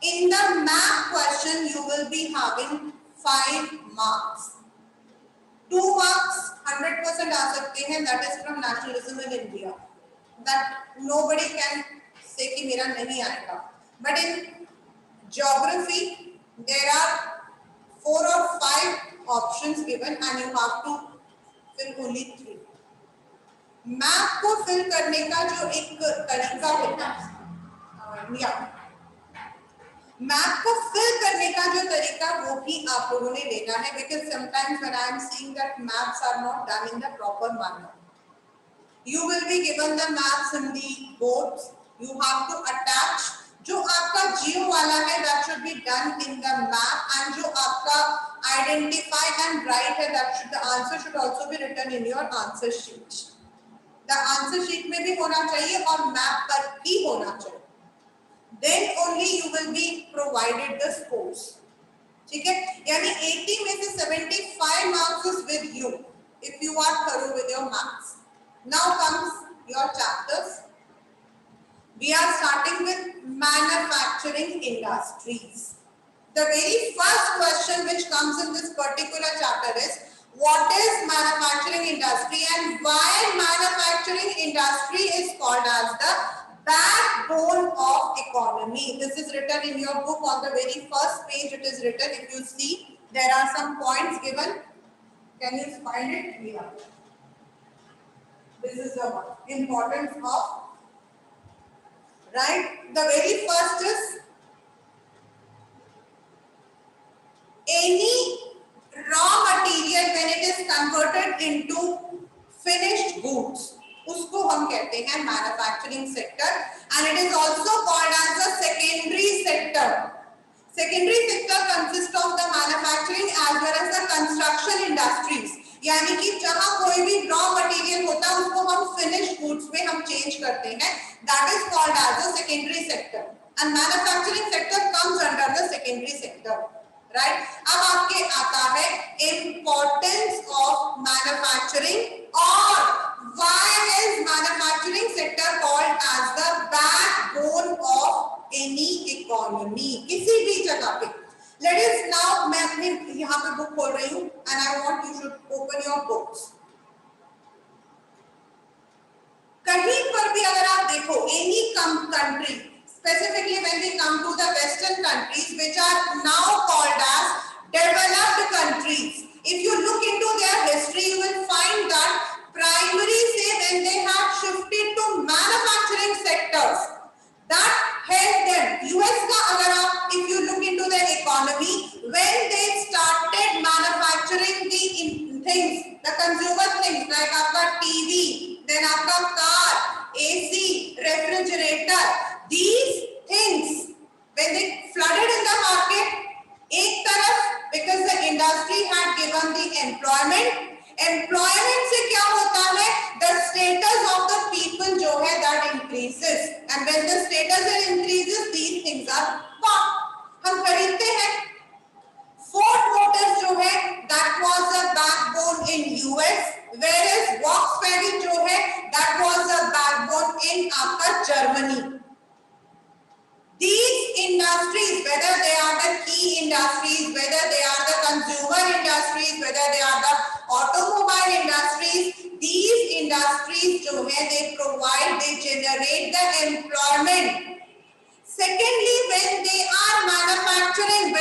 In the map question, you will be having 5 marks. 2 marks 100% आ सकते हैं, that is from nationalism in India. That nobody can say कि मेरा नहीं आएगा. But in geography, there are 4 or 5 options given and you have to fill only 3. Map को fill करने का जो एक तरीका होता है, या मैप को फिल करने का जो तरीका वो भी आप लोगों ने लेना है, because sometimes when I am seeing that maps are not done in the proper manner. You will be given the maps in the boards. You have to attach जो आपका जियो वाला है that should be done in the map, and जो आपका identify and write है that should, the answer should also be written in your answer sheet. The answer sheet में भी होना चाहिए और मैप पर भी होना चाहिए. Then only you will be provided the scores. ठीक है, यानी 80 में से 75 marks is with you if you are thorough with your maths. Now comes your chapters. We are starting with manufacturing industries. The very first question which comes in this particular chapter is, what is manufacturing industry and why manufacturing industry is called as the backbone of economy? This is written in your book on the very first page. It is written. If you see, there are some points given. Can you find it here? This is the one. Importance of, right? The very first is any raw material when it is converted into finished goods, उसको हम कहते हैं manufacturing sector, and it is also called as the secondary sector. Secondary sector consists of the manufacturing as well as the construction industries. यानी कि जहां कोई भी raw material होता है उसको हम finished goods में हम change करते हैं, that is called as the secondary sector, and manufacturing sector comes under the secondary sector. Right? अब आपके आता है importance of manufacturing, और why is manufacturing sector called as the backbone of any economy? किसी भी जगह पे. Let us now, मैं अपने यहाँ पे बुक खोल रही हूँ and I want you should open your books. कहीं पर भी अगर आप देखो any country, specifically when we come to the western countries which are now called as developed countries, if you look into their history you will find that primary say when they have shifted to manufacturing sectors that helped them. US का अगर आप if you look into their economy, when they started manufacturing the things, the consumer things like आपका TV, then आपका car, AC, refrigerator, these things when they flooded in the market, एक तरफ because the industry had given the employment से क्या होता है, the status of the people जो है that increases, and when the status increases these things are bought. हम खरीदते हैं. Ford Motors जो है that was a backbone in US, whereas Volkswagen जो है that was a backbone in आपका Germany. These industries, whether they are the key industries, whether they are the consumer industries, whether they are the automobile industries, these industries जो है they provide, they generate the employment. Secondly, when they are manufacturing,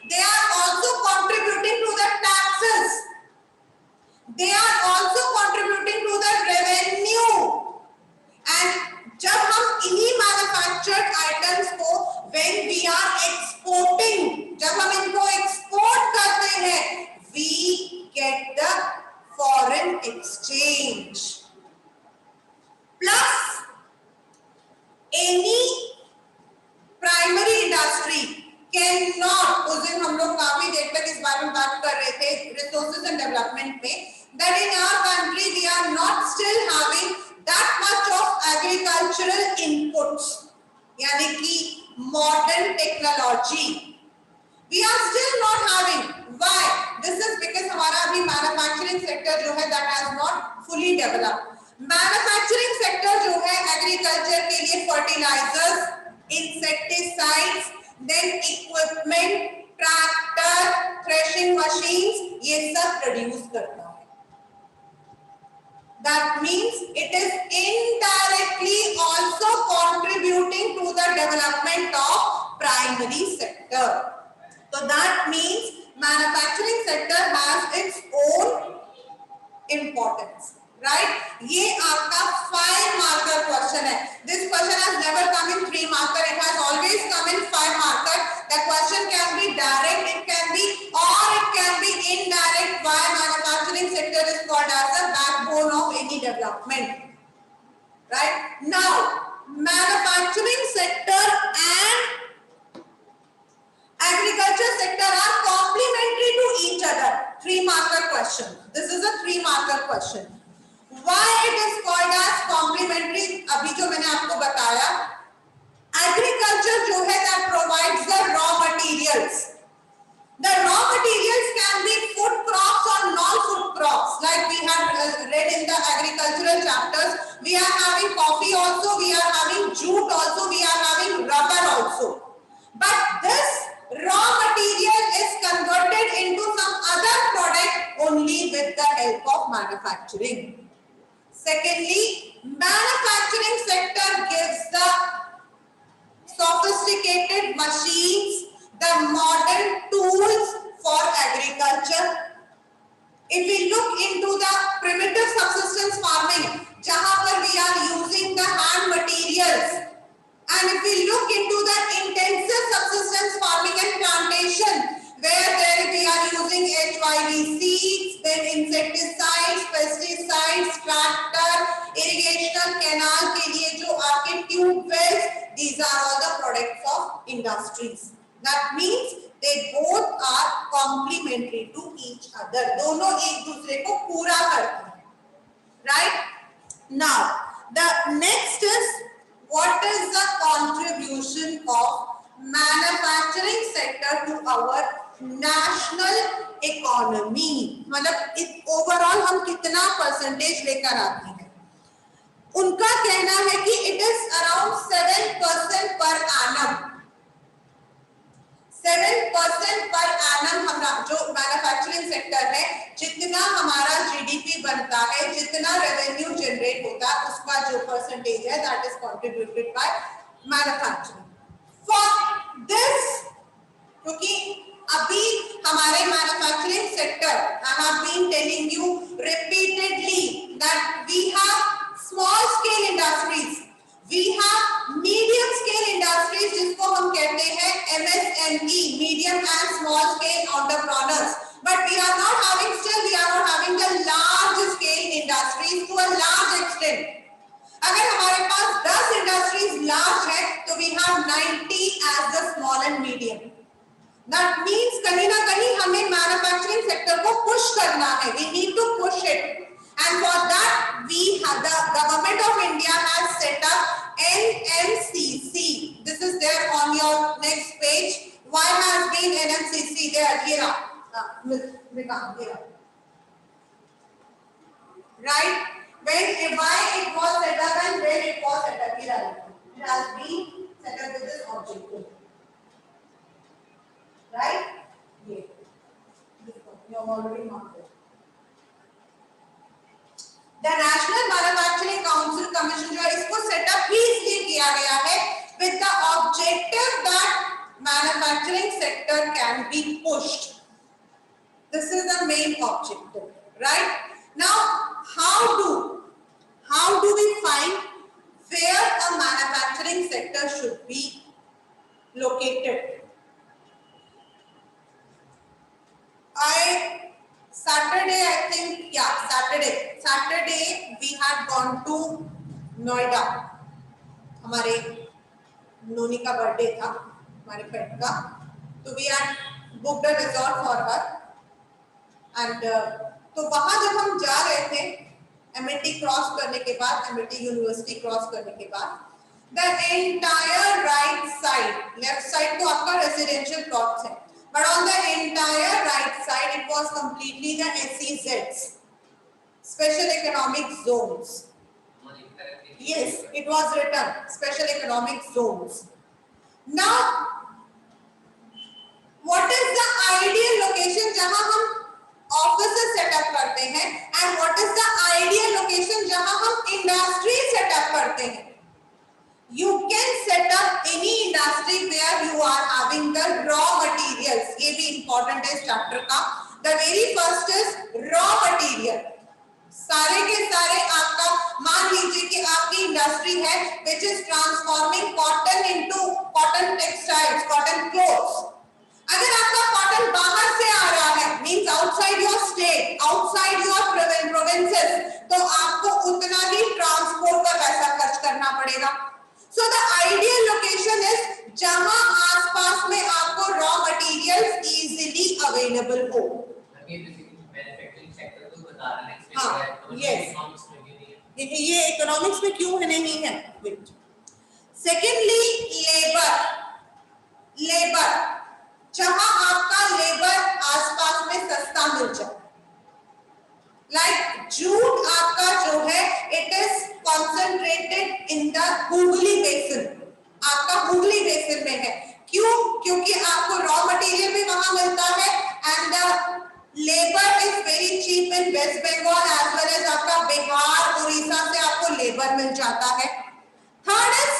they are also contributing to the taxes. They are also contributing to the revenue. And जब हम इन्हीं manufactured items को when we are exporting, जब हम इनको export करते हैं, we get the foreign exchange. Plus any primary industry cannot, उस दिन हम लोग काफी देर तक इस बारे में बात कर रहे थे resources and development में, that in our country we are not still having that much of agricultural inputs, यानी कि modern technology we are still not having. Why? This is because हमारा अभी manufacturing sector जो है that has not fully developed. Manufacturing sector जो है agriculture के लिए fertilizers, insecticides pesticides, then equipment, tractor, threshing machines, ये सब produce करता है. That means it is indirectly also contributing to the development of primary sector. So that means manufacturing sector has its own importance, right? ये आपका 5 marker question है. This question has never come in 3 marker. It has always come in 5 marker. The question can be direct, it can be, or it can be indirect. Why manufacturing sector is called as the backbone of any development, right? Now, manufacturing sector and agriculture sector are complementary to each other. 3 marker question. This is a 3 marker question. Why it is called as complementary? अभी जो मैंने आपको बताया, agriculture जो है that provides the raw materials. The raw materials can be food crops or non-food crops. Like we have read in the agricultural chapters, we are having coffee also, we are having jute also, we are having rubber also. But this raw material is converted into some other product only with the help of manufacturing. Secondly, manufacturing sector gives the sophisticated machines, the modern tools for agriculture. If we look into the primitive subsistence farming, जहां पर we are using the hand materials, and if we look into the intensive subsistence farming and plantation, where there we are using HYV seeds, then insecticides, pesticides, tractor, irrigational canal के लिए जो आपके tube wells, these are all the products of industries. That means they both are complementary to each other. दोनों एक दूसरे को पूरा करते हैं, right? Now, the next is what is the contribution of manufacturing sector to our national economy? मतलब overall हम कितना percentage लेकर आते हैं? उनका कहना है कि it is around 7% per annum. 7% per annum हमारा जो मैन्युफैक्चरिंग सेक्टर है, जितना हमारा जीडीपी बनता है, जितना रेवेन्यू जनरेट होता है, उसका जो परसेंटेज है that is contributed by manufacturing. For this, क्योंकि अभी हमारे manufacturing sector, I have been telling you repeatedly that we have small scale industries, we have medium scale industries जिसको हम कहते हैं MSME, medium and small scale entrepreneurs, but we are not having the large scale industries to a large extent. अगर हमारे पास 10 industries large है तो we have 90 as the small and medium. That means कहीं ना कहीं हमें मैन्युफैक्चरिंग सेक्टर को push करना है, we need to push it. And for that, the government of India has set up NMCC. This is there on your next page. Why has been NMCC there? Here, right? Why it was set up and when it was set up? Here, it has been set up with this objective, right? Yeah. You have already marked it. The National Manufacturing Council Commission जो है इसको setup ही इसलिए किया गया है with the objective that manufacturing sector can be pushed. This is the main objective, right? Now, how do we find where a manufacturing sector should be located? Saturday we had gone to Noida. हमारे नोनी का birthday था, हमारे पेट का, तो we had booked a resort for her. And तो वहाँ जब हम जा रहे थे, MIT क्रॉस करने के बाद, MIT यूनिवर्सिटी क्रॉस करने के बाद, the entire right side, left side तो आपका रेसिडेंशियल प्लॉट्स है, but on the entire right side it was completely the SEZs, special economic zones. Yes, it was written special economic zones. Now what is the ideal location जहां हम offices setup करते हैं and what is the ideal location जहां हम industry setup करते हैं? You can set up any industry where you are having the raw materials. ये भी important है इस chapter का. The very first is raw material. सारे के सारे आपका मान लीजिए कि आपकी इंडस्ट्री है which is transforming cotton into cotton textiles, cotton clothes. अगर आपका कॉटन बाहर से आ रहा है means outside your state, outside your provinces, तो आपको उतना ही ट्रांसपोर्ट का पैसा खर्च करना पड़ेगा. So the ideal location is जहां आसपास में आपको raw materials easily available हो. मैन्युफैक्चरिंग सेक्टर को बता रहे हैं. हाँ, yes. ये इकोनॉमिक्स में क्यों है नहीं है? Secondly, लेबर जहां आपका लेबर आसपास में सस्ता मिल जाए. लाइक जूट आपका जो है it is concentrated in the Hooghly basin. आपका हुगली बेसिन में है. क्यों? क्योंकि आपको रॉ मटेरियल भी वहां मिलता है and the labour is very cheap in West Bengal as well as आपका बिहार उड़ीसा से आपको लेबर मिल जाता है. Third is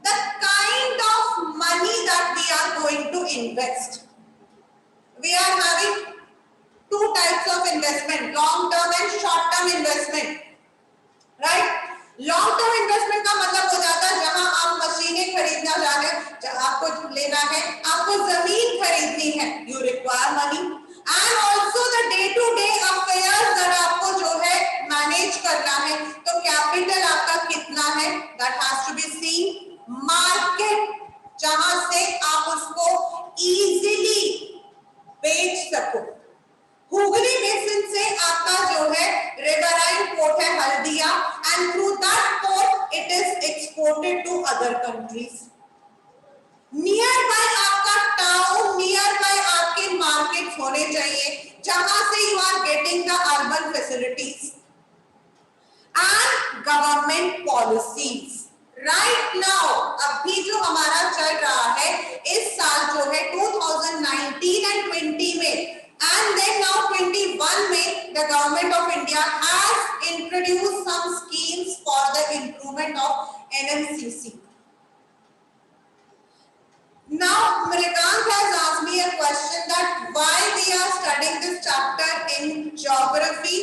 the kind of money that we are going to invest. We are having two types of investment, long term and short term investment, right? long term investment का मतलब हो जाता है जहां आप मशीनें खरीदना चाह रहे हैं, आपको लेना है, आपको जमीन खरीदनी है, you require money and also the day to day affairs that आपको जो है मैनेज करना है, तो कैपिटल आपका कितना है that has to be seen. Market जहां से आप उसको इजीली बेच सको. हुगली बेसिन से आपका जो है रिवराइन पोर्ट है Haldia and through that port it is exported to other countries. Nearby आपका टाउन, नियर बाय आपके मार्केट होने चाहिए जहां से you are getting the urban facilities and government policies. Right now अभी जो हमारा चल रहा है इस साल जो है 2019 एंड 20 में and then now 21 में the government of India has introduced some schemes for the improvement of NMCC. Now Mrikant has asked me a question that why we are studying this chapter in geography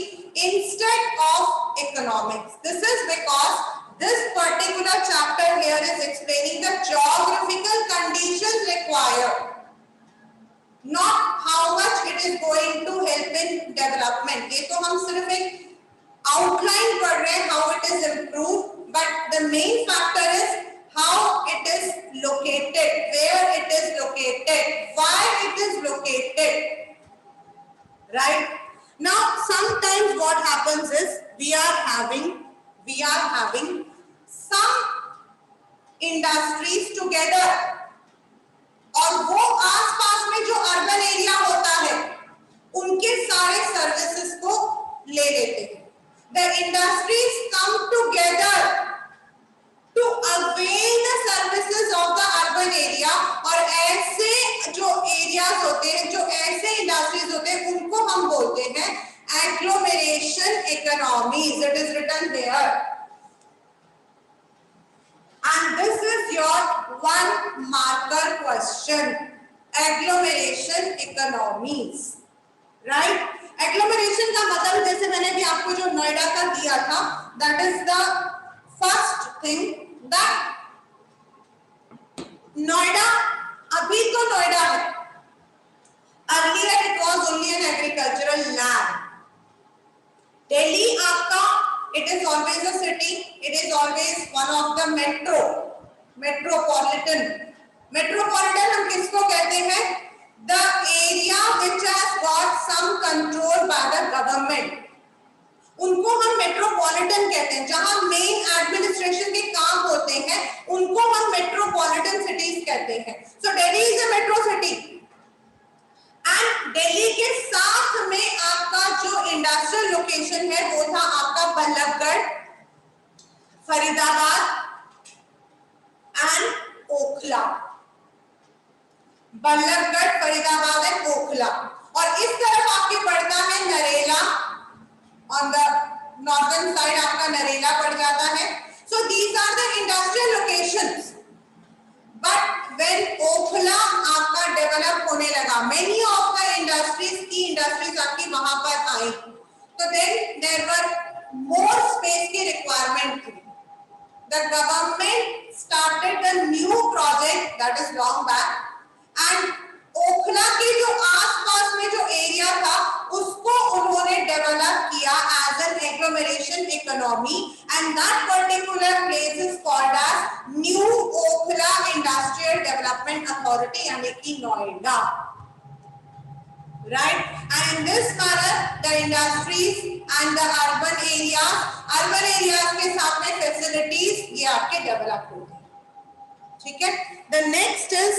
instead of economics. This is because this particular chapter here is explaining the geographical conditions required, not how much it is going to help in development. ये तो हम सिर्फ एक outline पढ़ रहे हैं how it is improved, but the main factor is how it is located, where it is located, why it is located. Right? Now sometimes what happens is we are having some industries together और वो आसपास में जो urban area होता है उनके सारे services को ले लेते हैं. The industries come together to avail the services of the urban area और ऐसे जो एरियाज होते हैं, जो ऐसे इंडस्ट्रीज होते हैं उनको हम बोलते हैं agglomeration economies. It is written there. And this is your one marker question. Agglomeration economies, right? Agglomeration का मतलब जैसे मैंने भी आपको जो नोएडा का दिया था, that is the first thing that Noida अभी तो नोएडा है. Earlier it was only an agricultural land. Delhi आपका it is always a city, it is always one of the metropolitan हम किसको कहते हैं? The area which has got some control by the government, उनको हम मेट्रोपॉलिटन कहते हैं. जहां मेन एडमिनिस्ट्रेशन के काम होते हैं उनको हम मेट्रोपॉलिटन सिटीज कहते हैं. So Delhi is a metro city and Delhi के साथ में आपका जो इंडस्ट्रियल लोकेशन है वो था आपका बल्लभगढ़, फरीदाबाद एंड ओखला. बल्लभगढ़, फरीदाबाद एंड ओखला। और इस तरफ आपके पड़ता है Narela, on the northern side आपका नरेला पड़ जाता है। So these are the industrial locations. But when Okhla आपका डेवलप होने लगा, मेनी ऑफ द इंडस्ट्रीज आपकी वहां पर आई, तो then there were more space की रिक्वायरमेंट थी। The government started a new project that is long back, and Okhla के जो आसपास में जो एरिया था उसको उन्होंने डेवलप किया as an agglomeration economy, and that particular place is called as New Okhla Industrial Development Authority, यानी कि Noida, right? And in this manner the industries and the urban areas के साथ में facilities ये आपके डेवलप होते हैं, ठीक है? The next is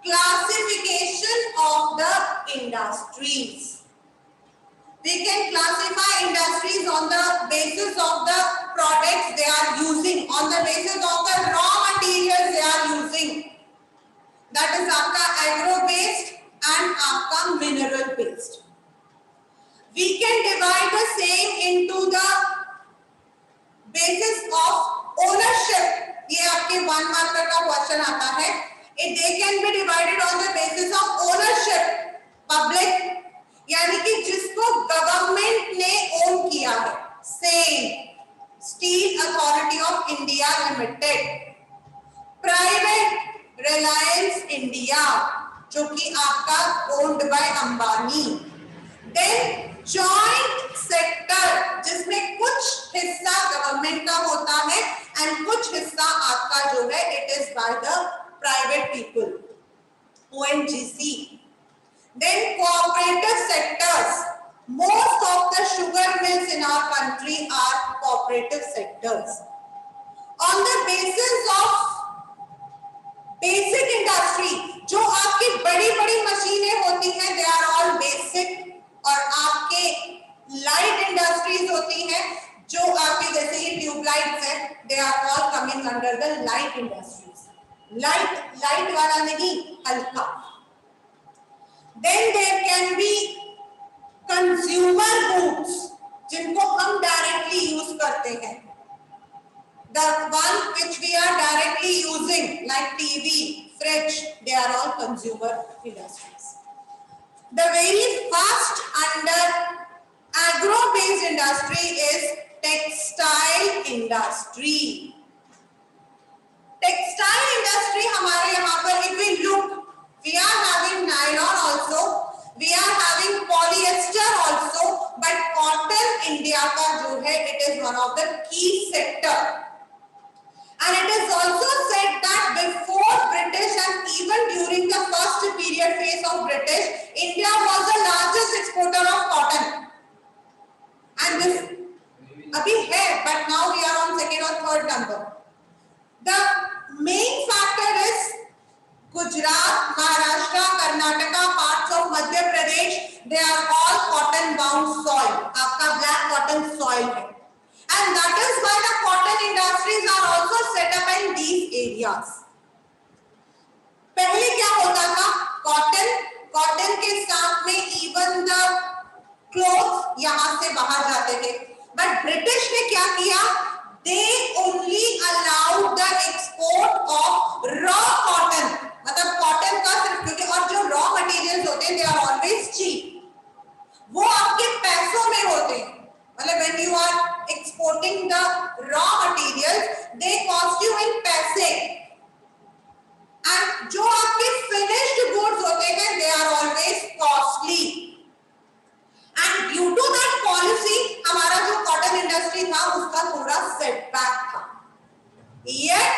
classification of the industries. We can classify industries on the basis of the products they are using, on the basis of the raw materials they are using. That is आपका agro based and आपका mineral based. We can divide the same into the basis of ownership. ये आपके 1 marker का question आता है. They can be divided on the basis of ownership. Public यानी कि जिसको गवर्नमेंट ने ओन किया है. Same Steel Authority of India Limited. Private Reliance India जो कि आपका owned by Ambani. Then joint sector जिसमें कुछ हिस्सा गवर्नमेंट का होता है एंड कुछ हिस्सा आपका जो है it is by the private people, ONGC. Then cooperative sectors. Most of the sugar mills in our country are cooperative sectors. On the basis of basic industry, जो आपकी बड़ी बड़ी मशीनें होती हैं they are all basic, और आपके light industries होती हैं जो आपके जैसे ये ट्यूबलाइट्स है they are all coming under the light industries. Light वाला नहीं, हल्का. Then there can be consumer goods जिनको हम डायरेक्टली यूज करते हैं. The one which we are directly using like TV, fridge, they are all consumer industries. The very first under agro based industry is textile industry. Textile industry हमारे यहाँ पर if we look, we are having nylon also, we are having polyester also, but cotton India का जो है it is one of the key sector. And it is also said that before British and even during the first period phase of British, India was the largest exporter of cotton. And this abhi hai, but now we are on second or third number. The main factor is Gujarat, Maharashtra, Karnataka, parts of Madhya Pradesh, they are all cotton bound soil. आपका black cotton soil है. And that is why the cotton industries are also set up in these areas. पहले क्या होता था? Cotton के साथ में even the clothes यहाँ से बाहर जाते थे. But British ने क्या किया? They only allowed the export of raw cotton. मतलब कॉटन का सिर्फ, क्योंकि और जो raw materials होते हैं they are always cheap. वो आपके पैसों में होते हैं. मतलब when you are exporting the raw materials, they cost you in पैसे. And जो आपके finished goods होते हैं they are always costly. And due to that policy, हमारा जो cotton industry था उसका थोड़ा setback था. Yet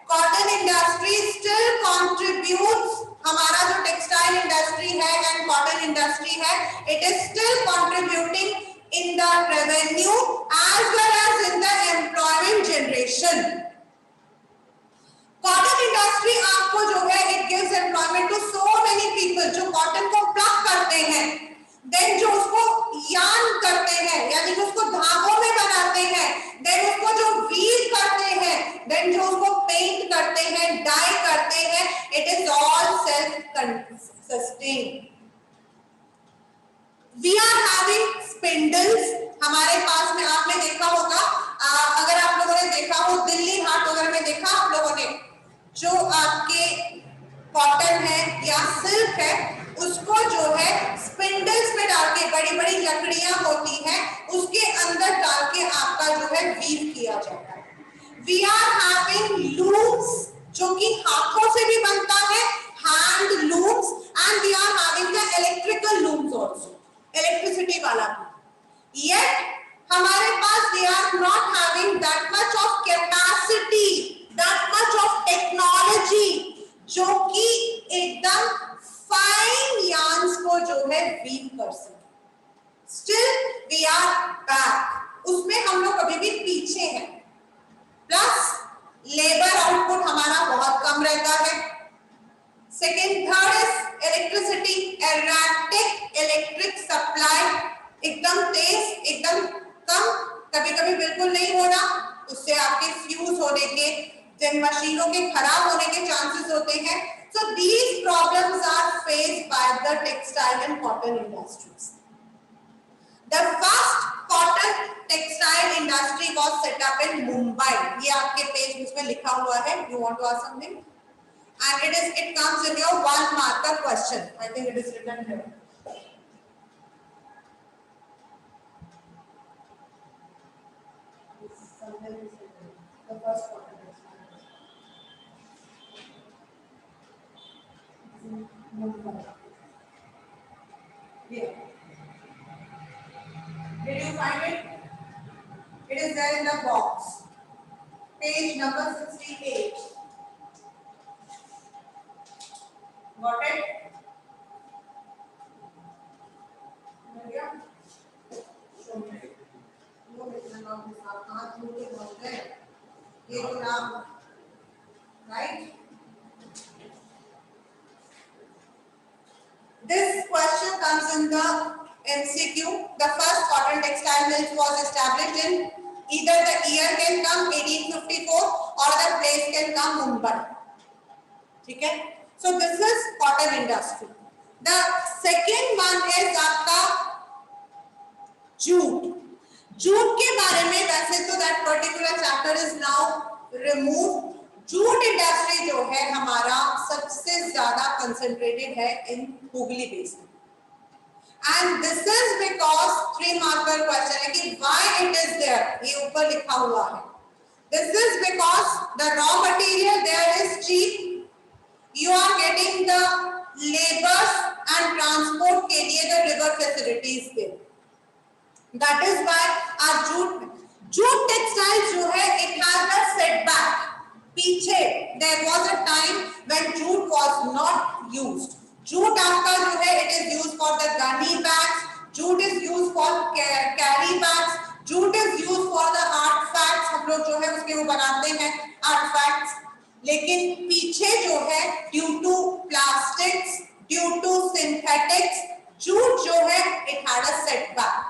cotton industry still contributes. हमारा जो textile industry है and cotton industry है, it is still contributing in the revenue as well as in the employment generation. Cotton industry आपको जो है it gives employment to so many people जो cotton को pluck करते हैं, then जो उसको yarn करते हैं यानी कि उसको धागों में बनाते हैं, then उसको जो weave करते हैं, then जो उसको paint करते हैं, dye करते हैं, it is all self-sustained. We are having spindles. हमारे पास में आपने देखा होगा, अगर आप लोगों ने देखा हो दिल्ली हाट वगैरह में देखा आप लोगों ने, जो आपके कॉटन है या सिल्क है उसको जो है स्पिंडल्स में डाल के, बड़ी बड़ी लकड़ियां होती हैं उसके अंदर डाल के आपका जो है वीव किया जाता है. वी आर हैविंग लूम्स जो कि हाथों से भी बनता है, hand looms, and we are having the electrical looms also, electricity वाला भी. Yet हमारे पास we are not having that much of capacity, that much of technology जो कि एकदम फाइन yarns को जो है वीव कर सके. Still we are back, उसमें हम लोग अभी भी पीछे हैं. प्लस लेबर आउटपुट हमारा बहुत कम रहता है. Second, third is electricity, erratic electric supply, एकदम तेज एकदम कम, कभी कभी बिल्कुल नहीं होना, उससे आपके फ्यूज होने के, जिन मशीनों के खराब होने के चांसेस होते हैं. So these problems are faced by the textile and cotton industries. The first cotton textile industry was set up in Mumbai. ये आपके पेज में लिखा हुआ है. You want to ask something and it comes in your 1 marker question. I think it is written here. The first quarter. Here. Did you find it? It is there in the box. Page number 68. Got it? ये तो नाम, right? This question comes in the MCQ. The first cotton textile mill was established in, either the year can come 1854 or the place can come Mumbai. ठीक है? So this is cotton industry. The second one is आपका jute. Jute के बारे में वैसे तो that particular chapter is now removed. Jute industry जो है हमारा सबसे ज्यादा कंसंट्रेटेड है in Hooghly basin. And this is because 3 marker question है कि व्हाई इट इज देयर, ये ऊपर लिखा हुआ है. This is because the raw material there is cheap, you are getting the labours and transport के लिए the river facilities there. That is why our jute textiles जो है it has a setback. पीछे there was a time when jute was not used. Jute आपका जो है it is used for the gunny bags, jute is used for carry bags, jute is used for the artifacts. हम लोग जो है उसके वो बनाते हैं artifacts. लेकिन पीछे जो है due to plastics, due to synthetics, jute जो है it had a setback.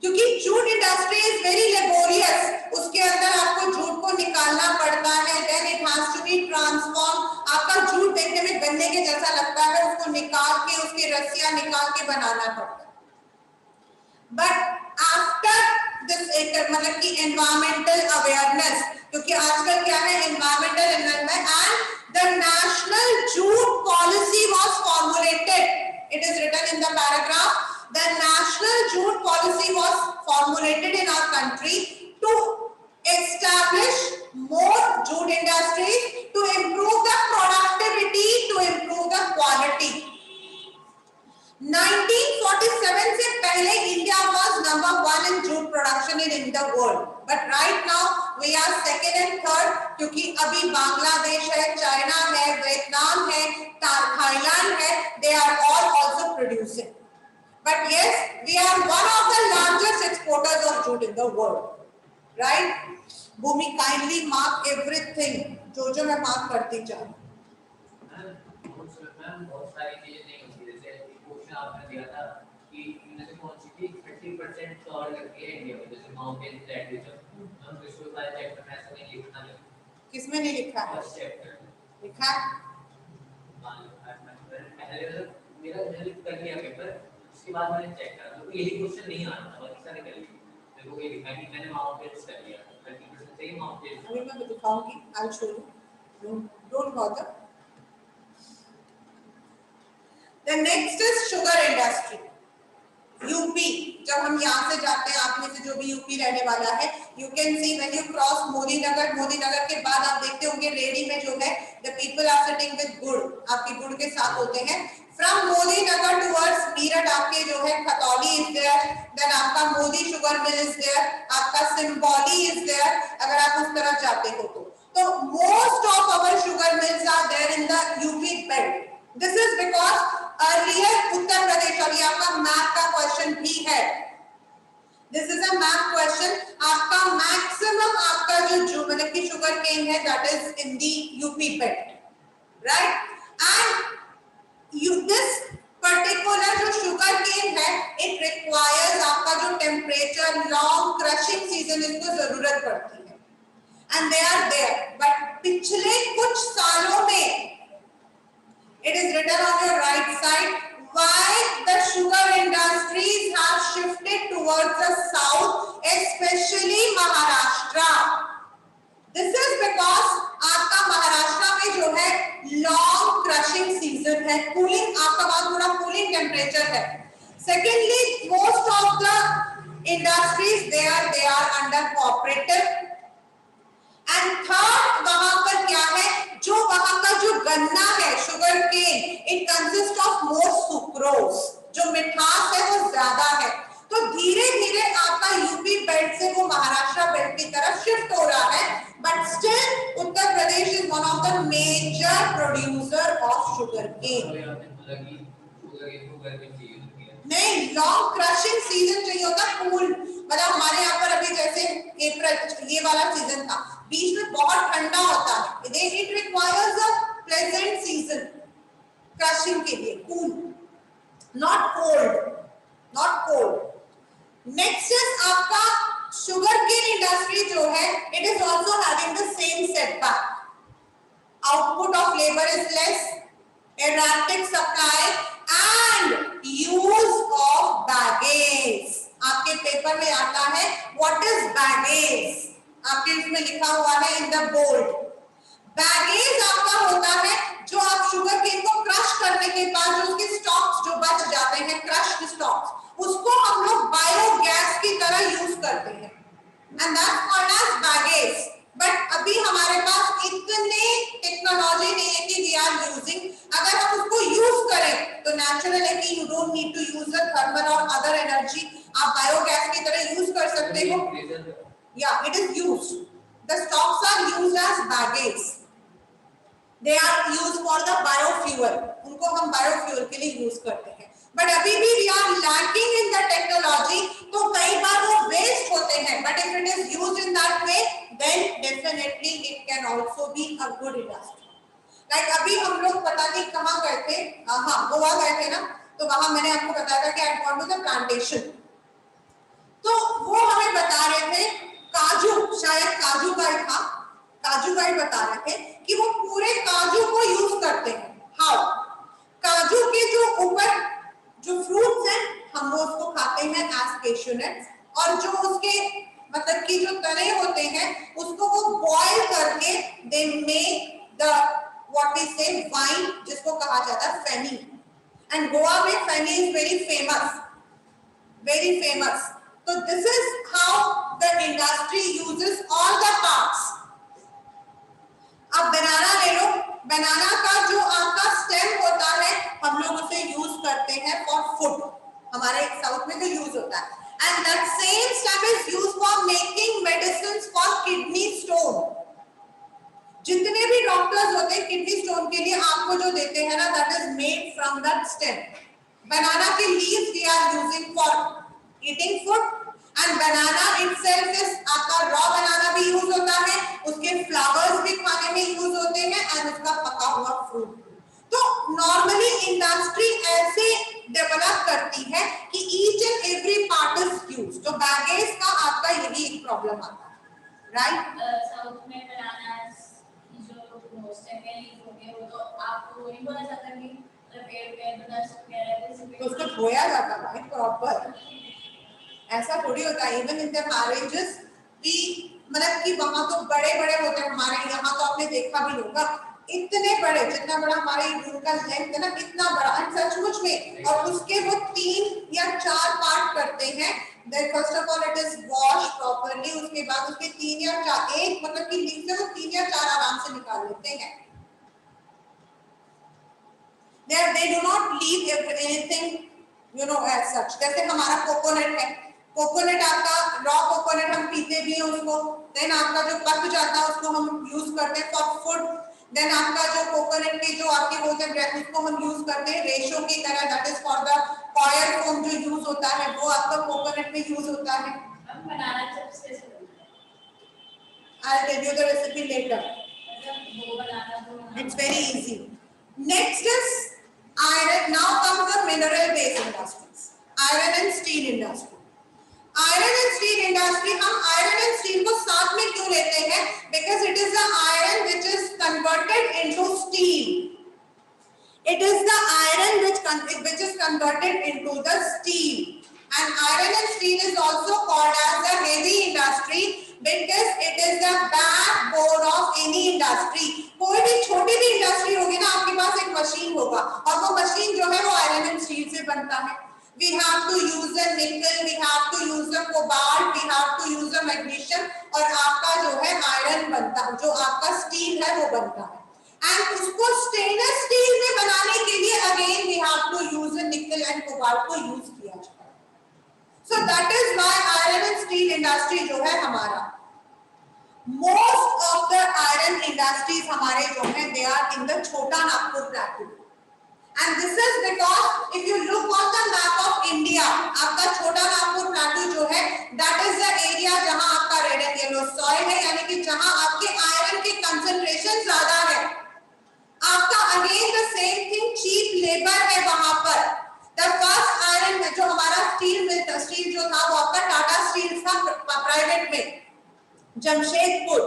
क्योंकि jute industry is very laborious, उसके अंदर आपको जूट को निकालना पड़ता है, then it has to be transform. आपका जूट देखने में गन्ने के जैसा लगता है, उसको निकाल के उसकी रस्सियां निकाल के बनाना पड़ता है. बट आफ्टर दिस मतलब कि एनवायरमेंटल अवेयरनेस, क्योंकि आजकल क्या है environmental environment, and the national jute policy was formulated. It is written in the paragraph. The national jute policy was formulated in our country to establish more jute industries, to improve the productivity, to improve the quality. 1947 से पहले India was number 1 in jute production in the world, but right now we are second and third, क्योंकि अभी बांग्लादेश है, China है, Vietnam है, Thailand है, they are all also producing. But yes, we are one of the largest exporters of jute in the world, right? Bhumi, kindly mark everything. जो मैं mark करती जाऊँ. मैम बहुत सारी चीजें नहीं होती, जैसे क्वेश्चन आपने दिया था कि इनमें से कौन सी चीज 30% कवर करती है इंडिया में, जैसे माउंटेन टेम्परेचर. हम विजुअल वाले चैप्टर में ऐसा नहीं लिखना है. किसमें नहीं लिखा है? फर्स्ट चैप्टर लिखा है. मैंने कर लिया पेपर, उसके बाद मैंने चेक करा तो यही क्वेश्चन नहीं आ रहा था, बाकी सारे कर लिए। मेरे को ये दिखा कि मैंने माउंटेन्स कर लिया, 30% सही माउंटेन्स। अभी मैं दिखाऊंगी, I show you, don't bother. The next is sugar industry, UP. जब हम यहाँ से जाते हैं, आप में से जो भी यूपी रहने वाला है, you can see when you cross Modi Nagar, Modi Nagar के बाद आप देखते होंगे रेडी में जो है the people are sitting with gur, आपके गुड़ के साथ होते हैं। फ्रॉम मोदी नगर टुवर्ड्स मीरठ आपके जो है खतौली इज देयर, देन आपका Modi sugar mill is there, आपका सिंबौली इज देयर, अगर आप उस तरफ जाते हो तो most of our sugar mills are there in the UP belt. This is because earlier Uttar Pradesh, और ये आपका मैप का क्वेश्चन भी है, this is a map question, आपका मैक्सिमम आपका जो मतलब की शुगर केन है that is in the UP belt, right. And this particular जो शुगर केन है, इट रिक्वायर्स आपका जो टेम्परेचर, लॉन्ग क्रशिंग सीजन, इसको जरूरत पड़ती है, and they are there. But पिछले कुछ सालों में, it is written on your right side, why the sugar industries have shifted towards the south, especially Maharashtra. This is because आपका महाराष्ट्र में जो है long crushing season है, cooling, आपका वहां थोड़ा cooling temperature है। Secondly, most of the industries they are under cooperative, and third वहां पर क्या है, जो वहां का जो गन्ना है, sugar cane, it consist of more sucrose, जो मिठास है वो ज्यादा है। तो धीरे धीरे आपका यूपी बेल्ट से वो महाराष्ट्र बेल्ट की तरफ शिफ्ट हो रहा है, but still Uttar Pradesh is one of the major producer of sugar cane. नहीं, लॉन्ग क्रशिंग सीजन चाहिए होता, कूल, मतलब हमारे यहाँ पर अभी जैसे अप्रैल ये वाला सीजन था, बीच में बहुत ठंडा होता है, it requires a pleasant season crushing के लिए, cool, not cold, not cold. Next is आपका शुगर केन इंडस्ट्री जो है, it is also having the same setback, output of labour is less, erratic supply and use of baggage। आपके paper में आता है what is baggage, आपके इसमें लिखा हुआ है इन द बोल्ड। बैगेज आपका होता है जो आप शुगर केन को क्रश करने के बाद जो उसके स्टॉक्स जो बच जाते हैं, क्रश्ड स्टॉक्स, उसको हम लोग बायोगैस की तरह यूज करते हैं, and that's called as bagasse. But अभी हमारे पास इतने टेक्नोलॉजी नहीं है कि वी आर यूजिंग, अगर हम उसको यूज करें तो नेचुरल है कि you don't need to use the thermal और अदर एनर्जी, आप बायोगैस की तरह यूज कर सकते हो। या it is used, the stalks are used as bagasse, they are used for the biofuel, उनको हम बायोफ्यूल के लिए यूज करते हैं। बट अभी भी we are lacking in the technology, तो कई बार वो वेस्ट होते हैं, but if it is used in that way then definitely it can also be a good industry. Like अभी हम लोग पता नहीं कहाँ गए थे, हाँ गोवा गए थे ना, तो वहां मैंने आपको बताया था कि I got to the plantation, तो वो हमें बता रहे थे काजू, शायद काजू का था, काजू का बता रहे थे कि वो पूरे काजू को यूज करते हैं। हाउ, काजू के जो ऊपर जो फ्रूट्स हैं हम वो उसको खाते हैं एज कैश्यू नट्स, और जो उसके मतलब कि जो तने होते हैं उसको वो बॉईल करके they make the what we say wine, जिसको कहा जाता है फेनी, एंड गोवा में feni is very famous, very famous. तो this is how the industry uses all the parts. अब बनाना ले लो, बनाना का जो आपका स्टेम होता है हम लोग उसे यूज करते हैं फॉर फूड, हमारे साउथ में तो यूज होता है, and that same stem is used for making medicines for kidney stone. जितने भी डॉक्टर्स होते हैं किडनी स्टोन के लिए आपको जो देते हैं ना, that is made from that stem. Banana के leaves we are using for eating food, and banana itself is आपका रॉ बनाना भी यूज होता है, उसके फ्लावर्स भी खाने में यूज होते हैं, एंड उसका पका हुआ फ्रूट। तो नॉर्मली इंडस्ट्री ऐसे डेवलप करती है कि each and every part is used. तो बैगेज का आपका यही एक प्रॉब्लम आता है, राइट। साउथ में बनाना जो मोस्ट है यूज होंगे, वो तो आपको नहीं बोला जाता कि तो उसको धोया जाता भाई प्रॉपर, ऐसा थोड़ी होता है। इवन इन द मैरिजेस भी, मतलब कि वहां तो बड़े बड़े होते हैं, हमारे यहाँ तो आपने देखा भी होगा, इतने बड़े, जितना बड़ा हमारे रूम का लेंथ है ना, इतना बड़ा, सचमुच में। और उसके वो 3 या 4 पार्ट करते हैं। First of all it is wash properly, उसके बाद उसके 3 या 4, एक मतलब कि लीफ से वो 3 या 4 आराम से निकाल लेते हैं। they do not leave anything, you know, as such। जैसे हमारा कोकोनट है, कोकोनट आपका रॉ कोकोनट हम पीते भी हैं उसको, देन आपका जो पक जाता है उसको हम यूज करते हैं फॉर फूड, देन आपका जो कोकोनट के जो आपके बोलते हैं उसको हम यूज करते हैं रेशो की तरह, that is for the coil foam जो यूज होता है वो आपका कोकोनट में यूज होता है। हम बनाना चिप्स कैसे बनते हैं? I'll tell you the recipe later. वो बनाना तो It's very easy. Next is iron. Now comes the mineral based industries, iron and steel industry. Iron and steel industry, हम आयरन एंड स्टील को साथ में क्यों लेते हैं? Because it is the iron which is converted into steel, it is the iron which is converted into the steel, and iron and steel is also called as the heavy industry because it is the backbone of any industry। कोई भी छोटी भी industry होगी ना, आपके पास एक machine होगा और वो मशीन जो है वो आयरन एंड स्टील से बनता है। We have to use the nickel, we have to use the cobalt, we have to use the magnesium, और आपका जो है आयरन बनता है, जो आपका स्टील है वो बनता है। एंड उसको स्टेनलेस स्टील में बनाने के लिए again we have to use the nickel and cobalt को यूज किया जाता है। So that is why iron and steel industry जो है हमारा, most of the iron industries हमारे जो है they are in the Chota Nagpur plateau। And this is because if you look on the map of India, आपका छोटा नागपुर प्लाटू जो है that is the area जहां आपका रेड एंड येलो सॉइल है, यानी कि जहां आपके आयरन की कंसंट्रेशन ज्यादा है। आपका again the same thing, cheap labour है वहां पर। द फर्स्ट आयरन जो हमारा स्टील जो था वो आपका टाटा स्टील था प्राइवेट में, Jamshedpur,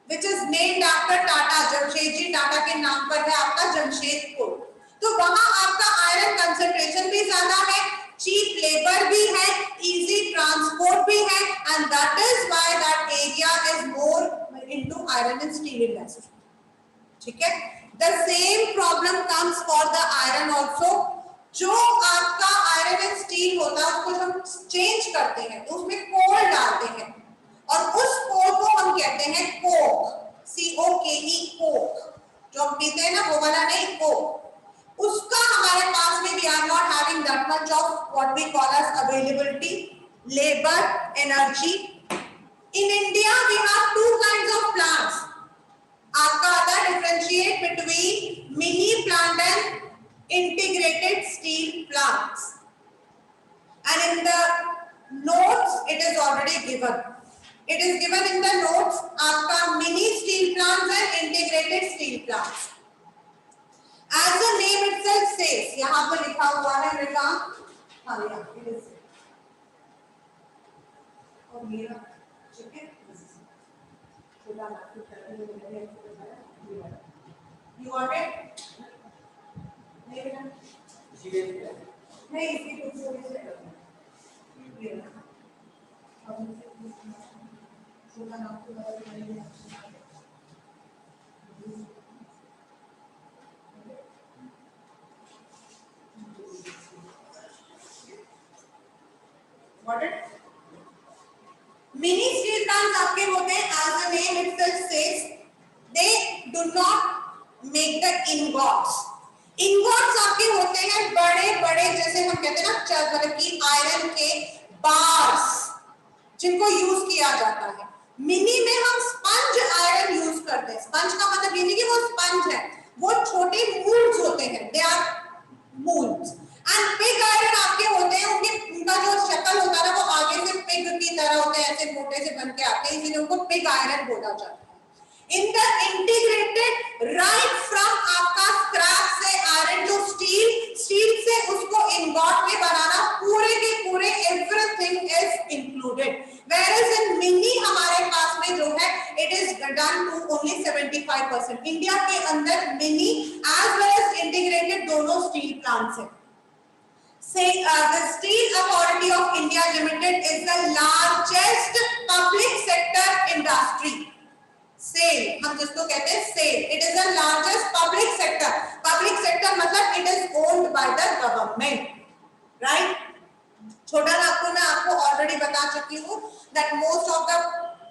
which is named after Tata, Jamshedji Tata के नाम पर है आपका जमशेदपुर। तो वहां आपका आयरन कंसंट्रेशन भी ज्यादा है, चीप लेबर भी है, इजी ट्रांसपोर्ट भी है, and that is why that area is more into iron and steel industry. ठीक है, the same problem comes for the iron also. जो आपका आयरन एंड स्टील होता है उसको हम चेंज करते हैं तो उसमें कोल डालते हैं, और उस कोल को हम कहते हैं कोक, COKE, कोक। जो हम पीते हैं ना वो वाला नहीं, कोक। उसका हमारे पास में we are not having that much of what we call as availability, labor, energy. In India we have 2 kinds of plants. आपका आता है differentiate between mini plant and integrated steel plants, and in the notes it is already given. It is given in the notes आपका mini steel plants and integrated steel plants. As the name itself says, यहाँ पर लिखा हुआ है मृगा, हाँ यहाँ it is, और मेरा ठीक है, छोटा नाटक करने में you got it? नहीं बेटा, नहीं इसी को से ये ना, छोटा नाटक Got it? Mini steel plants आपके होते हैं, as the name itself says, they do not make the ingots. Ingots आपके होते हैं बड़े बड़े, जैसे हम कहते हैं ना, मतलब कि आयरन के बार्स जिनको यूज किया जाता है। मिनी में हम स्पंज आयरन यूज करते हैं। स्पंज का मतलब ये नहीं कि वो स्पंज है, वो छोटे मूल्स होते हैं, they are mills. And pig iron आपके होते हैं, उनका जो शक्ल होता है वो आगे से पिग की तरह होते हैं, ऐसे मोटे से बन के आते हैं, इसलिए उनको पिग आयरन बोला जाता है। In the integrated right from आपका स्क्रैप से आयरन टू स्टील से उसको इंगॉट में बनाना, पूरे के पूरे everything is included. Whereas in mini हमारे पास में जो है it is done to only 75%। India के अंदर mini as well as integrated दोनों ध्यान से। Say, the Steel Authority of India Limited is the largest public sector industry. SAIL, हम जिसको कहते हैं SAIL, it is the largest public sector. Public sector मतलब it is owned by the government, right? छोटा नागपुर में आपको ऑलरेडी बता चुकी हूँ that most of the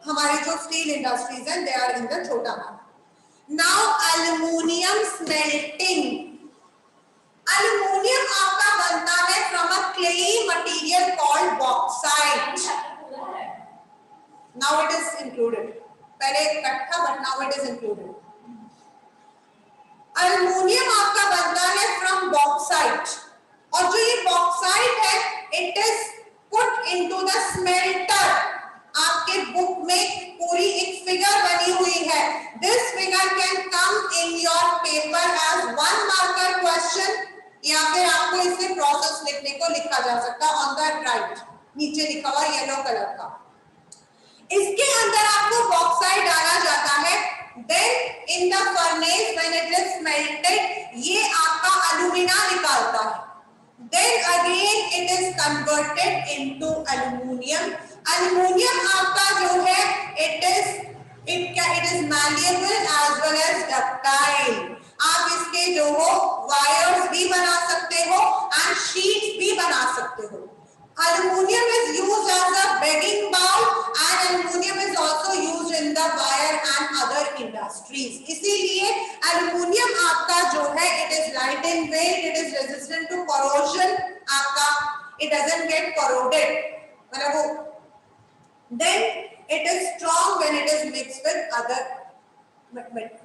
हमारे जो स्टील इंडस्ट्रीज हैं they are in the Chota Nagpur. Now aluminium smelting. Aluminium आपका बनता है from a clayey material called bauxite. Now it is included. पहले कट था but now it is included. Aluminium आपका बनता है फ्रॉम बॉक्साइट और जो ये बॉक्साइट है it is put into the smelter. आपके बुक में पूरी एक फिगर बनी हुई है. This figure can come in your paper as one marker question या फिर आपको इससे प्रोसेस लिखने को लिखा जा सकता है ऑन द राइट. नीचे लिखा हुआ येलो कलर का. इसके अंदर आपको बॉक्साइट डाला जाता है. Then in the furnace when it is smelted ये आपका अलुमिना निकालता है. Then again it is converted into aluminium. Aluminium आपका जो है it is malleable as well as ductile. आप इसके जो हो वायर्स भी बना सकते हो एंड शीट्स भी बना सकते हो. Aluminium is used as a bedding bowl and aluminium is also used in the wire and other industries. इसीलिए aluminium आपका जो है it is light in weight, it is resistant to corrosion. आपका it doesn't get corroded. मतलब वो then it is strong when it is mixed with other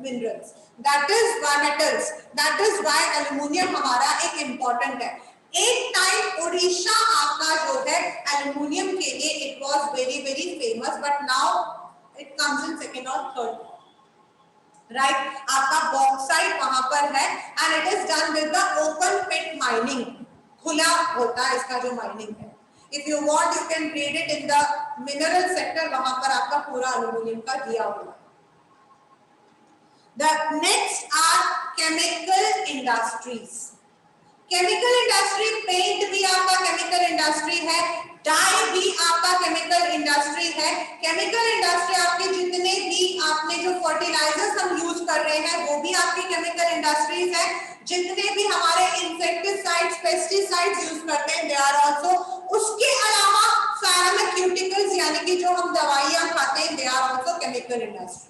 minerals. That is why metals. That is why aluminium हमारा एक important है. एक time Orissa आपका जो है एल्युमिनियम के लिए it was very very famous but now it comes in second और थर्ड. राइट. आपका बॉक्साइट वहां पर है and it is done with the open pit mining. खुला होता है इसका जो माइनिंग है. If you want you can read it in the mineral sector. वहां पर आपका पूरा एल्युमिनियम का दिया हुआ है. The next are chemical industries. Chemical industry paint भी आपका केमिकल इंडस्ट्री है. डाई भी आपका केमिकल इंडस्ट्री है. केमिकल इंडस्ट्री आपके जितने भी आपने जो फर्टिलाइजर्स हम यूज कर रहे हैं वो भी आपकी केमिकल इंडस्ट्रीज है. जितने भी हमारे इंसेक्टिसाइड्स पेस्टिसाइड्स यूज करते हैं दे आर आल्सो. उसके अलावा फार्मास्यूटिकल्स यानी कि जो हम दवाइयां खाते हैं they are also chemical industry.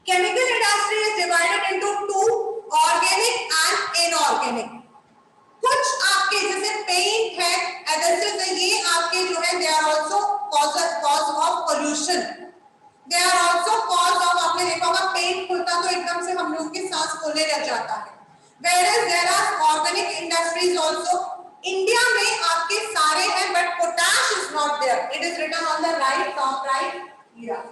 Chemical industry is divided into two, organic and inorganic. कुछ आपके जैसे पेंट है एडहेसिव है ये आपके जो है they are also cause of pollution. They are also cause of आपने देखा होगा पेंट खुलता तो एकदम से हम लोग की सांस फूलने लग जाता है. Whereas there are organic industries also. India में आपके सारे हैं but potash is not there. It is written on the right top right. Yeah.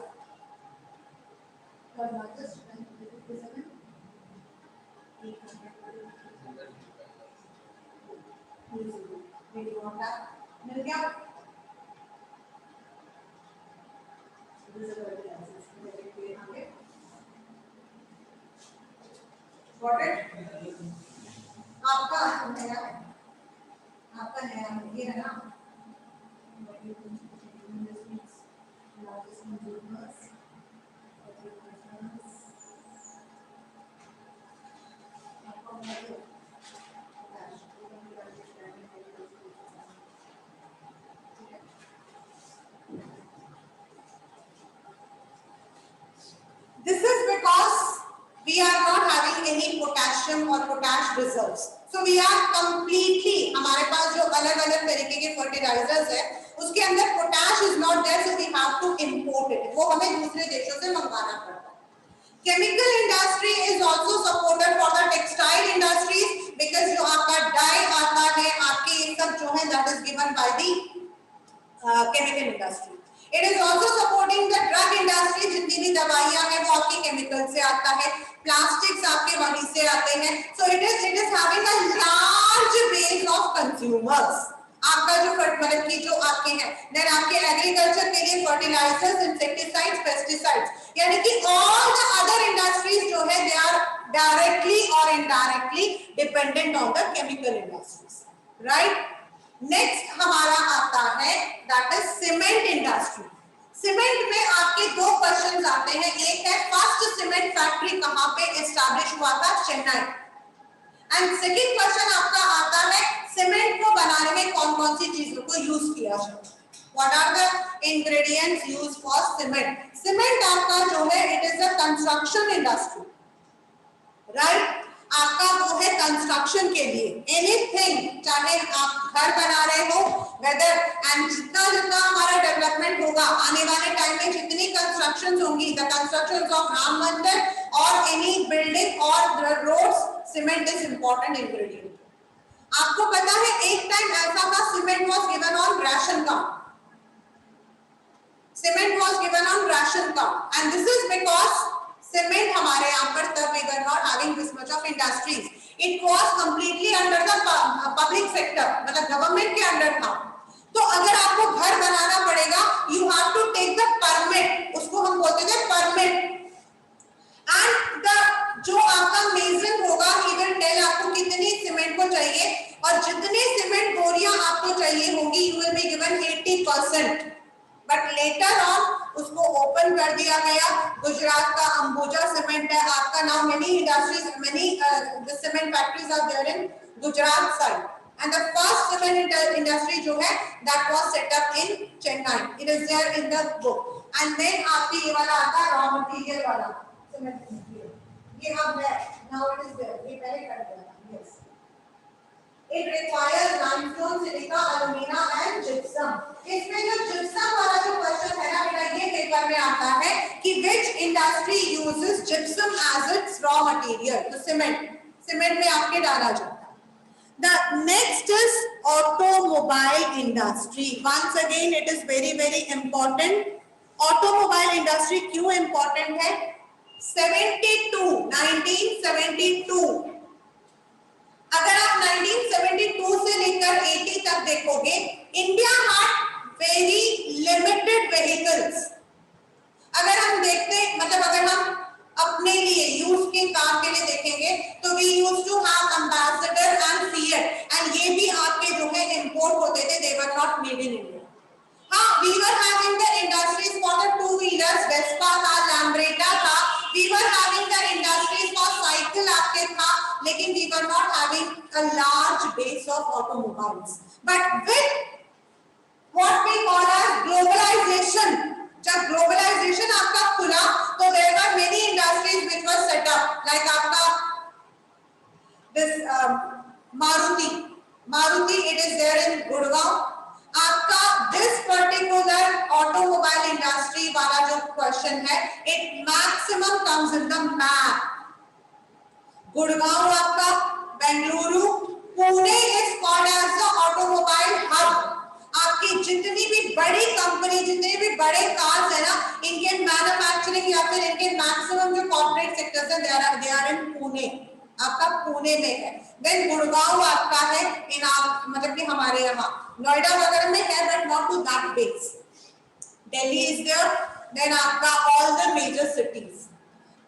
मिल गया. आपका नया ये है ना. This is because we are not having any potassium or potash reserves. So we are completely हमारे पास जो अलग-अलग तरीके के fertilizers है उसके अंदर potash is not there, so we have to import it. वो हमें दूसरे देशों से मंगाना पड़ता है. Chemical industry is also supported for the textile industries because जो आपका dye आता है आपके ये सब जो है that is given by the chemical industry. It is also supporting the drug industry. जितनी भी दवाइयां हैं वो आपकी केमिकल से आता है. प्लास्टिक्स आपके वहीं से आते हैं. So it is having a large base of consumers. आपका जो मतलब कि जो आपके हैं, देन आपके एग्रीकल्चर के लिए फर्टिलाइजर्स, इंसेक्टिसाइड्स, पेस्टिसाइड्स, यानी कि ऑल द अदर इंडस्ट्रीज जो है दे आर डायरेक्टली और indirectly dependent on the chemical industries, right. Next हमारा आता है that is cement industry. Cement में आपके दो क्वेश्चंस आते हैं, एक है फर्स्ट सीमेंट फैक्ट्री कहां पे एस्टैब्लिश हुआ था, चेन्नई, एंड सेकंड क्वेश्चन आपका आता है सीमेंट को बनाने में कौन कौन सी चीजों को यूज किया जाता है, what are the ingredients used for cement. Cement आपका जो है it is a construction industry, right, आपका वो है कंस्ट्रक्शन के लिए, एनीथिंग, चाहे आप घर बना रहे हो वेदर, एंड जितना जितना हमारा डेवलपमेंट होगा आने वाले टाइम में, जितनी कंस्ट्रक्शंस होंगी, the constructions of Ram Mandir और एनी बिल्डिंग और roads, cement is important ingredient. आपको पता है एक टाइम ऐसा था cement was given on ration card, cement was given on ration card, and this is because cement हमारे यहाँ पर तब we were not having this much of industries, it was completely under the public sector, मतलब government के under था। तो अगर आपको घर बनाना पड़ेगा you have to take the permit, उसको हम बोलते थे परमिट, एंड द जो आपका मेजर होगा ही विल टेल आपको कितनी सीमेंट को चाहिए, और जितने सीमेंट बोरियां आपको चाहिए होगी you will be given 80%, but later on उसको ओपन कर दिया गया। गुजरात का अंबुजा सीमेंट है आपका, now many industries, many the cement factories are there in Gujarat side, and the first cement industry जो है that was set up in Chennai, it is there in the book, and then आपकी ये वाला आता है रॉ मटेरियल वाला cement, ये अब है, नाउ इट इज देयर, ये पहले कर दिया था, yes. It requires limestone, silica, alumina and gypsum. इसमें जो gypsum वाला जो क्वेश्चन है ना बेटा, ये पेपर में आता है कि which industry uses gypsum as its raw material, तो सीमेंट में आपके डाला जाता है। The next is automobile industry. Once again it is very very important. Automobile industry क्यों important है? 1972 अगर आप 1972 से लेकर 80 तक देखोगे, India had very limited vehicles. अगर हम देखते, मतलब अगर हम अपने लिए यूज के काम के लिए देखेंगे तो we used to have Ambassador and Fiat, and ये भी आपके जो है इंपोर्ट होते थे, they were not made in India. हाँ, we were having the industries for the two wheelers, Vespa था, लैम्ब्रेटा था, we were having the industries for cycle आपके था, लेकिन we were not having a large base of automobiles. But with what we call as globalization, जब globalization आपका खुला तो there were many industries which were set up, like आपका this Maruti, it is there in Gurgaon. आपका this particular automobile industry वाला जो question है, it maximum comes in the map. Gurgaon आपका, Bengaluru, Pune is called as the automobile hub. आपकी जितनी भी बड़ी कंपनी, जितने भी बड़े कार्स है ना, इनके मैन्युफैक्चरिंग या फिर इनके मैक्सिमम जो कॉर्पोरेट सेक्टर्स हैं दे आर इन पुणे, आपका पुणे में है। देन गुड़गांव आपका है इन आप मतलब कि हमारे यहाँ नोएडा वगैरह में है, but not to that base. Delhi is there, then आपका all the major cities.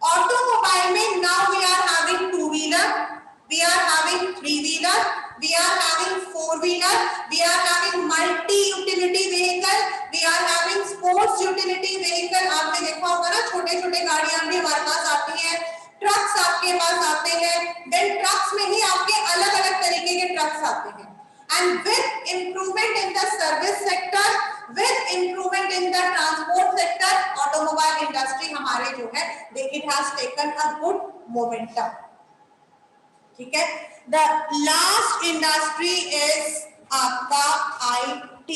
Automobile में now we are having two wheeler, we are having three wheeler, we are having four wheeler, we are having multi utility vehicle, we are having sports utility vehicle. आपने देखा होगा ना, छोटे छोटे गाड़ियां भी हमारे पास आती हैं, ट्रक्स आपके पास आते हैं, देन ट्रक्स में ही आपके अलग अलग तरीके के ट्रक्स आते हैं। And with improvement in the service sector, with improvement in the transport sector, automobile industry हमारे जो है it has taken a good momentum, ठीक है। the last industry is आपका IT,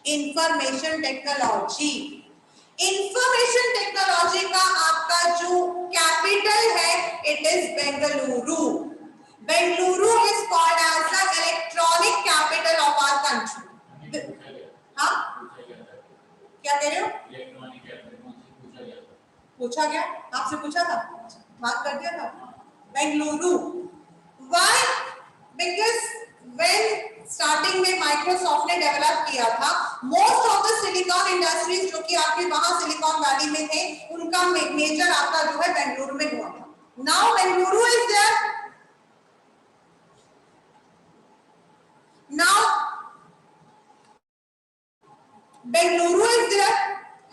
information technology। information technology का आपका जो capital है it is Bengaluru. Bengaluru is called as the electronic capital of our country। हाँ, क्या कह रहे हो? पूछा गया, आपसे पूछा था, बात कर दिया था। Bengaluru, why? Because when starting में माइक्रोसॉफ्ट ने डेवलप किया था। Most of the silicon industries जो कि आपके वहां सिलिकॉन वैली में थे, उनका मेजर आपका जो है बेंगलुरु में हुआ था। Now Bengaluru is there, now Bengaluru is there,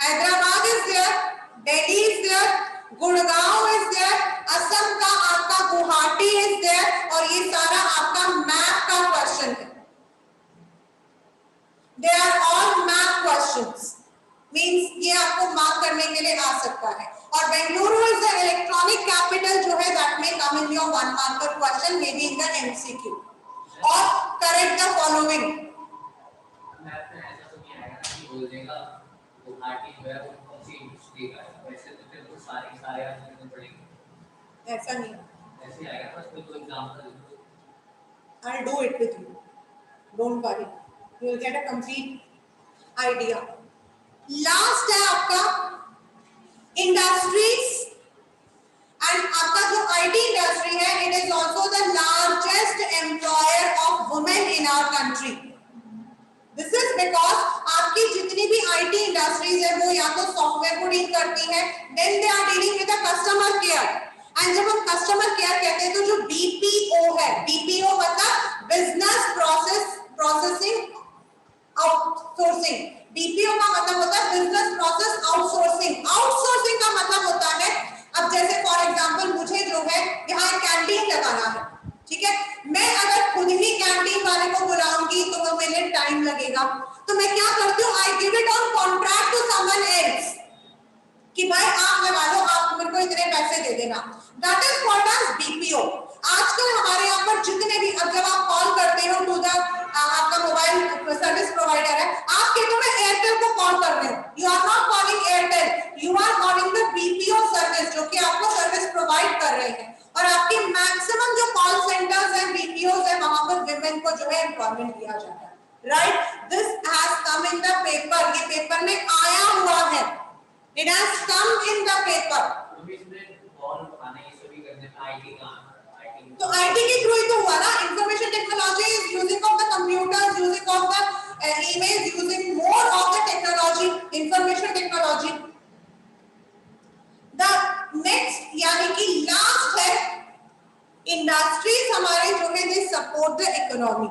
Hyderabad is there, Delhi is there, Gurgaon is there, Assam का आपका गुवाहाटी इज देयर, और ये सारा आपका मैप का क्वेश्चन है। They are all map questions, means ये आपको मार्क करने के लिए आ सकता है। और Bengaluru is the electronic capital जो है दैट में come in your 1 marker question, may be in the MCQ. और करेक्ट द फॉलोइंग। मैथ में ऐसा तो नहीं आएगा ना कि बोल देगा गुवाहाटी जो है वो कौन सी इंडस्ट्री का है, वैसे तो फिर तो सारे आंसर देने पड़ेंगे। ऐसा नहीं, ऐसे आएगा बस कोई example. I'll do it with you, don't worry, you will get a complete idea. Last है आपका इंडस्ट्रीज, एंड आपका जो आईटी इंडस्ट्री है, it is also the largest employer of women in our country. This is because आपकी जितनी भी IT industries है वो या तो सॉफ्टवेयर को डील करती है, then they are dealing with the customer care. And जब हम कस्टमर केयर कहते हैं तो जो बीपीओ है, बीपीओ मतलब बिजनेस प्रोसेसिंग आउटसोर्सिंग, बीपीओ का मतलब होता है बिजनेस प्रोसेस आउटसोर्सिंग। आउटसोर्सिंग का मतलब होता है, अब जैसे फॉर एग्जांपल मुझे जो है यहाँ कैंटीन लगाना है, ठीक है, मैं अगर खुद ही कैंटीन वाले को बुलाऊंगी तो वो मेरे टाइम लगेगा, तो मैं क्या करती हूँ, I give it on contract to someone else कि भाई आप लगा लो, आप मेरे को इतने पैसे दे देना। That is called as BPO. आजकल हमारे यहाँ पर जितने भी, अब जब आप कॉल करते हो टू द आपका मोबाइल सर्विस प्रोवाइडर है, आप कहते हो मैं एयरटेल को कॉल कर रहे हो, you are not calling Airtel, you are calling the BPO service जो कि आपको सर्विस प्रोवाइड कर रहे हैं। और आपके मैक्सिमम जो कॉल सेंटर्स हैं, बीपीओ है, वहां पर विमेन को जो है एम्प्लॉयमेंट दिया जाता है, right. This has come in the paper, ये पेपर में आया हुआ है, it has come in the paper. तो इसमें कॉल उठाने ये सभी करने में आईटी का, तो आईटी के थ्रू ही तो हुआ ना। Information technology is using of the computers, using of the email, using more of the technology, information technology. The next यानी कि लास्ट है इंडस्ट्रीज हमारे जो है they support the economy.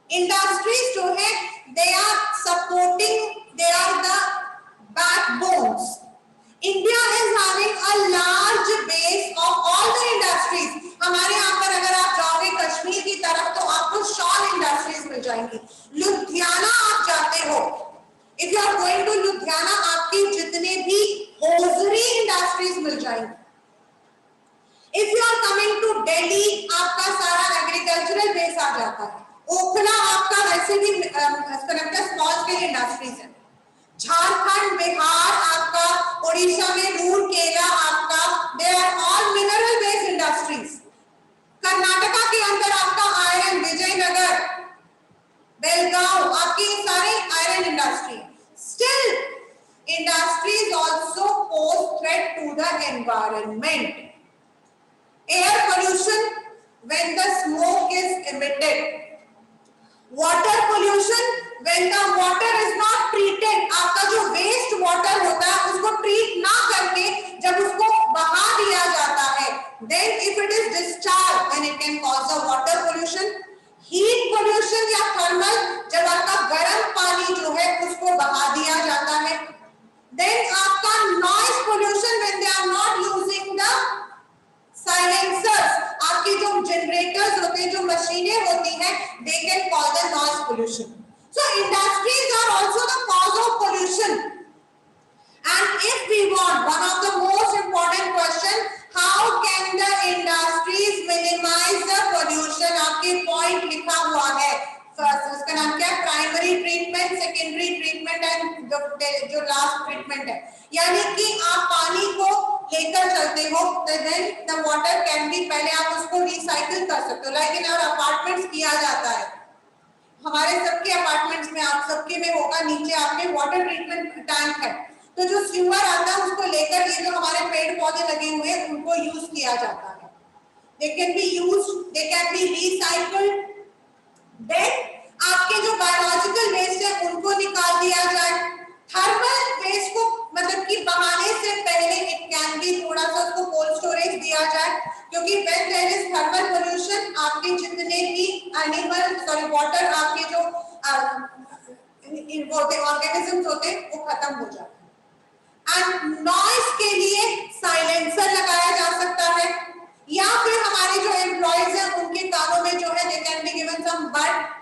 Industries जो है they are supporting, they are the backbones. India is having a large base of all the industries. हमारे यहाँ पर अगर आप जाओगे कश्मीर की तरफ तो आपको शॉल इंडस्ट्रीज मिल जाएंगी। लुधियाना आप जाते हो, if you are going to Ludhiana आपकी जितने भी होजरी इंडस्ट्रीज मिल जाएंगी। If you are coming to Delhi आपका सारा एग्रीकल्चरल बेस आ जाता है। ओखला आपका वैसे भी स्मॉल स्केल इंडस्ट्रीज है। झारखंड, बिहार आपका, ओडिशा में रूरकेला आपका, they are all mineral based industries. Karnataka के अंदर आपका आयरन, विजयनगर, बेलगांव, आपकी सारी iron industry. Steel industries also pose threat to the environment. Air pollution when the smoke is emitted, water pollution when the water is not treated, आपका जो waste water होता है उसको ट्रीट ना करके जब उसको बहा दिया जाता है, then if it is discharged then it can cause the water pollution, heat pollution या thermal, जब आपका गर्म पानी जो है उसको बहा दिया जाता है, then आपका noise pollution when they are not using the silencers, आपके जो जनरेटर्स होते हैं, जो मशीनें होती हैं, they can cause the noise pollution. So industries are also the cause of pollution. And if we want, one of the most important question, how can the industries minimize the pollution? आपके point लिखा हुआ है, first उसका नाम क्या है, primary treatment, secondary treatment and जो last treatment है। यानी कि आप पानी को लेकर चलते हो, then the water can be, पहले आप उसको रिसाइकिल कर सकते हो, लाइक इन आवर अपार्टमेंट्स किया जाता है। हमारे सबके अपार्टमेंट्स में, आप सबके में होगा, नीचे आपके वाटर ट्रीटमेंट टैंक है, तो जो स्यूअर आता है उसको लेकर ये जो हमारे पेड़ पौधे लगे हुए हैं उनको यूज किया जाता है। They can be used, they can be recycled, then आपके जो बायोलॉजिकल वेस्ट है उनको निकाल दिया जाए। थर्मल वेस्ट को मतलब कि बहाने से पहले इट कैन बी थोड़ा सा उसको कोल्ड स्टोरेज दिया जाए, क्योंकि when there is thermal pollution आपके जितने भी एनिमल सॉरी वाटर आपके जो ऑर्गेनिजम्स होते हैं वो खत्म हो जाते हैं। एंड नॉइस के लिए साइलेंसर लगाया जा सकता है, या फिर हमारे जो एम्प्लॉइज हैं उनके कानों में जो है they can be given some bud.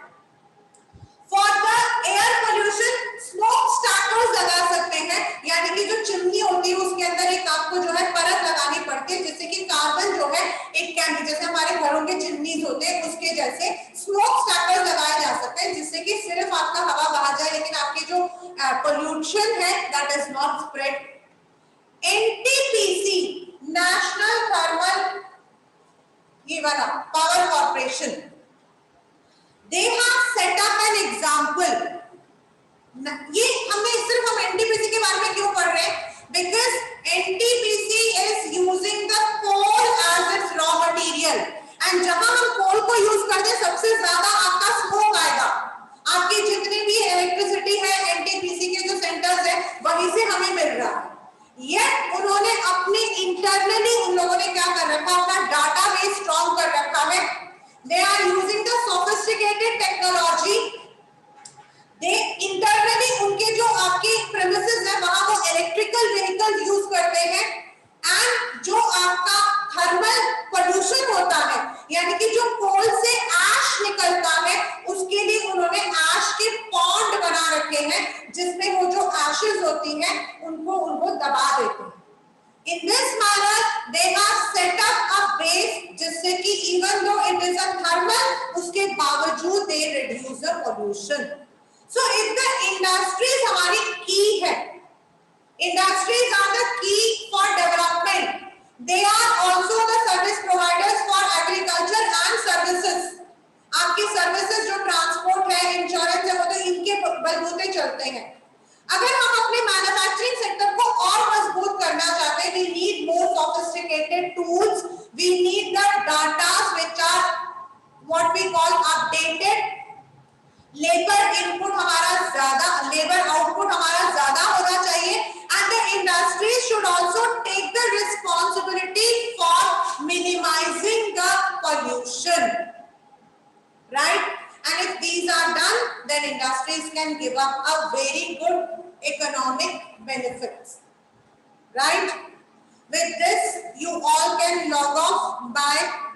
For the air pollution smoke starters लगा सकते हैं, यानी कि जो चिमनी होती है उसके अंदर एक आपको जो है परत लगानी पड़ती है जिससे कि कार्बन जो है एक कैन जैसे हमारे घरों के चिमनीज होते हैं उसके जैसे स्मोक स्टार्टर्स लगाए जा सकते हैं, जिससे कि सिर्फ आपका हवा बाहर जाए लेकिन आपकी जो पोल्यूशन है that is not spread. NTPC national thermal ये वाला power corporation, they have set up an example। ये हम एनटीपीसी के बारे में क्यों पढ़ रहे हैं? Because NTPC is using the coal as its raw material, and जहां हम कोल को यूज करते हैं सबसे ज्यादा आपका स्मोक आएगा। आपकी जितनी भी इलेक्ट्रिसिटी है एनटीपीसी के जो सेंटर्स है वहीं से हमें मिल रहा है। ये उन्होंने अपने इंटरनली उन लोगों ने क्या कर रखा, अपना डाटाबेस स्ट्रॉन्ग कर रखा है। They are using the sophisticated technology। They internally उनके जो आपके premises है वहां वो इलेक्ट्रिकल व्हीकल यूज करते हैं, एंड जो आपका थर्मल पोल्यूशन होता है यानी कि जो कोल से ऐश निकलता है उसके लिए उन्होंने ऐश के पॉन्ड बना रखे हैं जिसमें वो जो एशेस होती हैं उनको दबा देते हैं। In this manner, they have set up a base जिससे कि even though it is a thermal, उसके बावजूद they reduce the pollution. So if the industries हमारी key है, industries are the key for development. They are also the service providers for agriculture and services. आपकी services जो transport है, insurance है, वो तो इनके बलबूते चलते हैं। अगर हम अपने मैन्युफैक्चरिंग सेक्टर को और मजबूत करना चाहते हैं, we need more sophisticated tools, we need the data which are what we call updated, labour input हमारा ज्यादा, लेबर आउटपुट हमारा ज्यादा होना चाहिए, and the industry should also take the responsibility for minimizing the pollution, right? And if these are done, then industries can give up a very good economic benefits, right? With this, you all can log off. Bye.